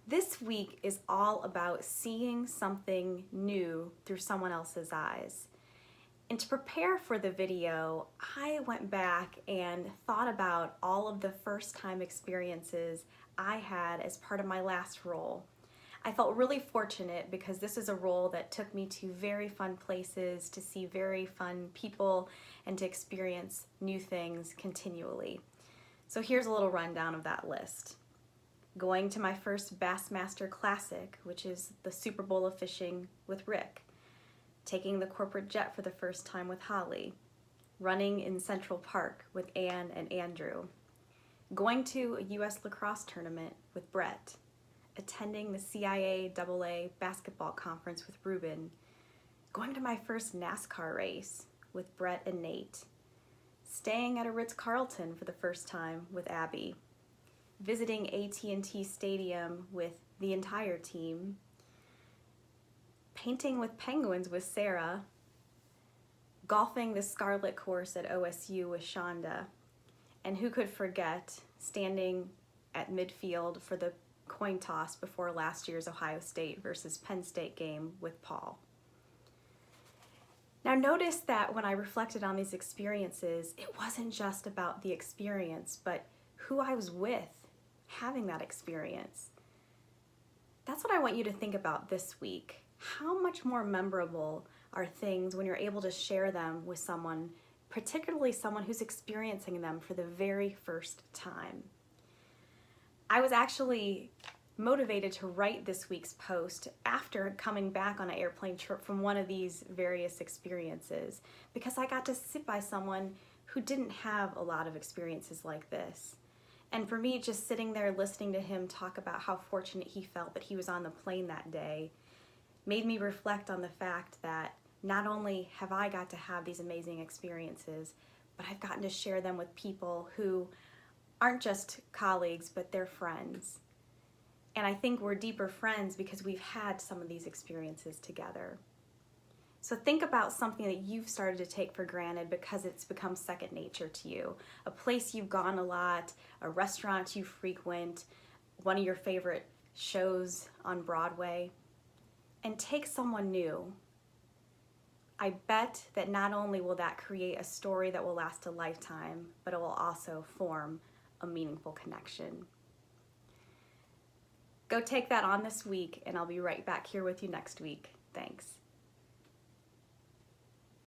This week is all about seeing something new through someone else's eyes. And to prepare for the video, I went back and thought about all of the first-time experiences I had as part of my last role. I felt really fortunate because this is a role that took me to very fun places, to see very fun people, and to experience new things continually. So here's a little rundown of that list. Going to my first Bassmaster Classic, which is the Super Bowl of fishing with Rick. Taking the corporate jet for the first time with Holly. Running in Central Park with Ann and Andrew. Going to a U.S. lacrosse tournament with Brett. Attending the CIA AA basketball conference with Ruben. Going to my first NASCAR race with Brett and Nate. Staying at a Ritz-Carlton for the first time with Abby. Visiting AT&T Stadium with the entire team. Painting with penguins with Sarah. Golfing the Scarlet course at OSU with Shonda. And who could forget standing at midfield for the coin toss before last year's Ohio State versus Penn State game with Paul. Now notice that when I reflected on these experiences, it wasn't just about the experience, but who I was with having that experience. That's what I want you to think about this week. How much more memorable are things when you're able to share them with someone, particularly someone who's experiencing them for the very first time? I was actually motivated to write this week's post after coming back on an airplane trip from one of these various experiences, because I got to sit by someone who didn't have a lot of experiences like this. And for me, just sitting there listening to him talk about how fortunate he felt that he was on the plane that day made me reflect on the fact that not only have I got to have these amazing experiences, but I've gotten to share them with people who aren't just colleagues, but they're friends. And I think we're deeper friends because we've had some of these experiences together. So think about something that you've started to take for granted because it's become second nature to you. A place you've gone a lot, a restaurant you frequent, one of your favorite shows on Broadway. And take someone new. I bet that not only will that create a story that will last a lifetime, but it will also form a meaningful connection. Go take that on this week, and I'll be right back here with you next week. Thanks.